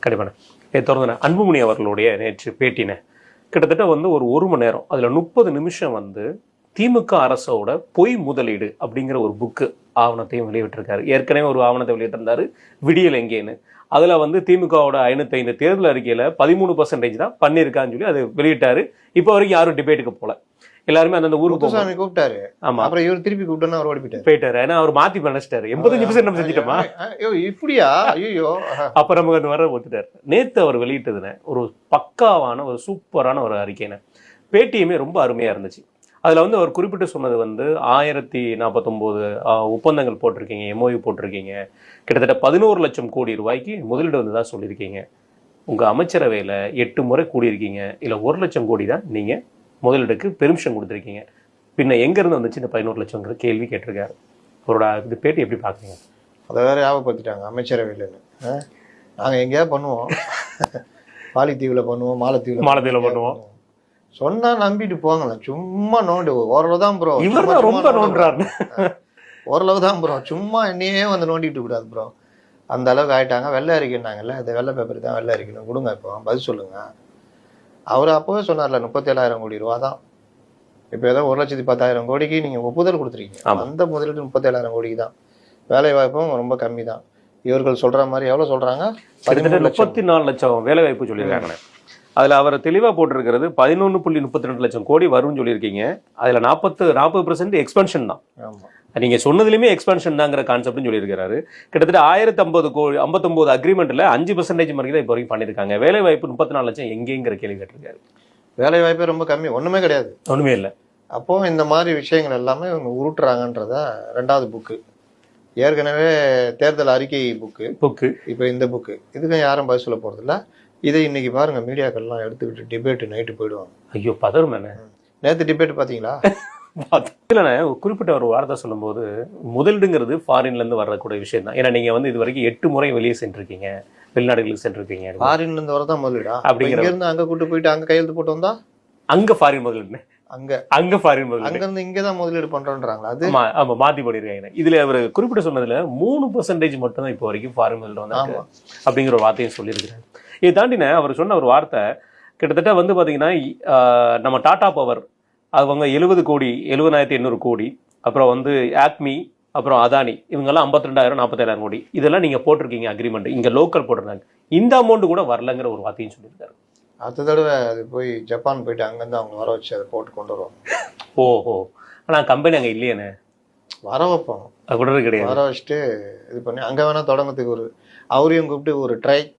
கண்டிப்பாண்ணே. தொடர்ந்து அன்புமணி அவர்களுடைய நேற்று பேட்டின கிட்டத்தட்ட வந்து ஒரு மணி நேரம், அதில் 30 நிமிஷம் வந்து திமுக அரசோட பொய் முதலீடு அப்படிங்கிற ஒரு புக்கு ஆவணத்தையும் வெளியிட்டிருக்காரு. ஏற்கனவே ஒரு ஆவணத்தை வெளியிட்டிருந்தாரு, விடியல் எங்கேன்னு. அதில் வந்து திமுகவோட 505 தேர்தல் அறிக்கையில் 13% தான் பண்ணியிருக்கான்னு சொல்லி அது வெளியிட்டாரு. இப்போ வரைக்கும் யாரும் டிபேட்டுக்கு போல, எல்லாருமே அந்தந்த ஊருக்கு கூப்பிட்டாரு. ஆமா, அப்புறம் இவர் திருப்பி கூப்பிட்டோன்னா அவர் ஓடி போயிட்டாரு. ஏன்னா அவர் மாத்தி நினைச்சிட்டாரு 85% நம்ம செஞ்சிட்டோமா இப்படியா, ஐயோ. அப்ப நமக்கு அந்த வர ஒத்துட்டாரு. நேத்து அவர் வெளியிட்டதுன்னு ஒரு பக்காவான ஒரு சூப்பரான ஒரு அறிக்கைன்னு, பேட்டியுமே ரொம்ப அருமையா இருந்துச்சு. அதுல வந்து அவர் குறிப்பிட்டு சொன்னது வந்து 1049 ஒப்பந்தங்கள் போட்டிருக்கீங்க, எம்ஓயு போட்டிருக்கீங்க, கிட்டத்தட்ட 11 லட்சம் கோடி ரூபாய்க்கு முதலீடு வந்ததா சொல்லியிருக்கீங்க. உங்க அமைச்சரவையில 8 முறை கூடியிருக்கீங்க, இல்ல 1 லட்சம் கோடி தான் நீங்க முதலீடுக்கு பெர்மிஷன் கொடுத்துருக்கீங்க. பின்ன எங்க இருந்து வந்துச்சு இந்த 11 லட்சம்ங்கிற கேள்வி கேட்டிருக்காரு. அவரோட இந்த பேட்டி எப்படி பாக்குறீங்க? அதை வேற ஞாபகப்படுத்திட்டாங்க அமைச்சரவையிலன்னு. நாங்க எங்கேயாவது பண்ணுவோம், பாலித்தீவுல பண்ணுவோம், மாலத்தீவுல பண்ணுவோம். சொன்னா நம்பிட்டு போங்களா, சும்மா நோண்டு. ஓரளவு தான் ப்ரோ, ரொம்ப நோண்டுறாரு. ஓரளவு தான் ப்ரோ, சும்மா என்னையே வந்து நோண்டிட்டு கூடாது ப்ரோ. அந்த அளவுக்கு ஆயிட்டாங்க. வெள்ளை அறிக்கைன்னாங்கல்ல, அது வெள்ளை பேப்பர் தான் வெள்ளை அறிக்கணும் கொடுங்க, இப்போ பதில் சொல்லுங்க. அவர் அப்போவே சொன்னார்ல 37,000 கோடி ரூபா தான். இப்போ ஏதோ 1,10,000 கோடிக்கு நீங்க ஒப்புதல் கொடுத்துருக்கீங்க. அந்த முதலீடு 37,000 கோடிக்கு தான். வேலை வாய்ப்பும் ரொம்ப கம்மி தான். இவர்கள் சொல்ற மாதிரி எவ்வளவு சொல்றாங்க, 34 லட்சம் வேலை வாய்ப்பு சொல்லியிருக்காங்க. அதுல அவர் தெளிவா போட்டிருக்கிறது 11.32 லட்சம் கோடி வரும்னு சொல்லியிருக்கீங்க. அதுல 40% எக்ஸ்பென்ஷன் தான். நீங்க சொன்னதுலயுமே எக்ஸ்பென்ஷன் தாங்கிற கான்செப்ட்னு சொல்லியிருக்காரு. கிட்டத்தட்ட 1059 அக்ரிமெண்ட்ல 5% மாதிரி தான் இப்போ வரைக்கும் பண்ணியிருக்காங்க. வேலை வாய்ப்பு 34 லட்சம் எங்கேங்கிற கேள்வி கேட்டிருக்காரு. வேலை வாய்ப்பே ரொம்ப கம்மி, ஒண்ணுமே கிடையாது, ஒண்ணுமே இல்லை. அப்போ இந்த மாதிரி விஷயங்கள் எல்லாமே இவங்க உருட்டுறாங்கன்றத. 2வது புக்கு ஏற்கனவே தேர்தல் அறிக்கை புக்கு, இப்போ இந்த புக்கு, இதுக்கும் யாரும் பதில் சொல்ல போறது இல்லை. இதை இன்னைக்கு பாருங்க, மீடியாக்கள்லாம் எடுத்துக்கிட்டு டிபேட் நைட்டு போயிடுவாங்க. ஐயோ பதறும். நேற்று டிபேட் பாத்தீங்களா? இல்லைண்ணே, குறிப்பிட்ட ஒரு வார்த்தை சொல்லும்போது முதலீடுங்கிறது ஃபாரின்ல இருந்து வரக்கூடிய விஷயம் தான். ஏன்னா நீங்க வந்து இது வரைக்கும் 8 முறை வெளியே சென்றிருக்கீங்க, வெளிநாடுகளுக்கு சென்றிருக்கீங்க. ஃபாரின்ல இருந்து வரதான் முதலீடா? அப்படிங்கிற இருந்து அங்க கூட்டு போயிட்டு அங்க கையெழுத்து போட்டு வந்தா அங்க ஃபாரின் முதலீடு, அங்க ஃபாரின் முதலீடு, அங்க இருந்து இங்கதான் முதலீடு பண்றோன்றாங்களா? அது ஆமா, மாத்தி பண்ணிருக்காங்க. இதுல அவர் குறிப்பிட்ட சொன்னதுல 3% மட்டும் தான் இப்போ வரைக்கும் ஃபாரின் முதலீடு வந்தாங்க அப்படிங்கிற ஒரு வார்த்தையை சொல்லியிருக்கிறாரு. இதை தாண்டின அவர் சொன்ன ஒரு வார்த்தை கிட்டத்தட்ட வந்து பாத்தீங்கன்னா, நம்ம டாடா பவர் அவங்க 70 கோடி, 70,800 கோடி, அப்புறம் வந்து ஆக்மி, அப்புறம் அதானி, இவங்கெல்லாம் 52,000 47,000 கோடி, இதெல்லாம் நீங்க போட்டிருக்கீங்க அக்ரிமெண்ட், இங்க லோக்கல் போட்டிருந்தாங்க, இந்த அமௌண்ட் கூட வரலங்கிற ஒரு வார்த்தையும் சொல்லியிருக்காரு. அடுத்த தடவை அது போய் ஜப்பான் போயிட்டு அங்கேருந்து அவங்க வர வச்சு அதை போட்டு கொண்டு வருவோம். ஓஹோ, ஆனா கம்பெனி அங்க இல்லையானே, வர வைப்போம். அது கூட கிடையாது, வர வச்சுட்டு இது பண்ணி அங்க வேணா தொடங்கத்துக்கு ஒரு அவரையும் கூப்பிட்டு ஒரு ட்ரை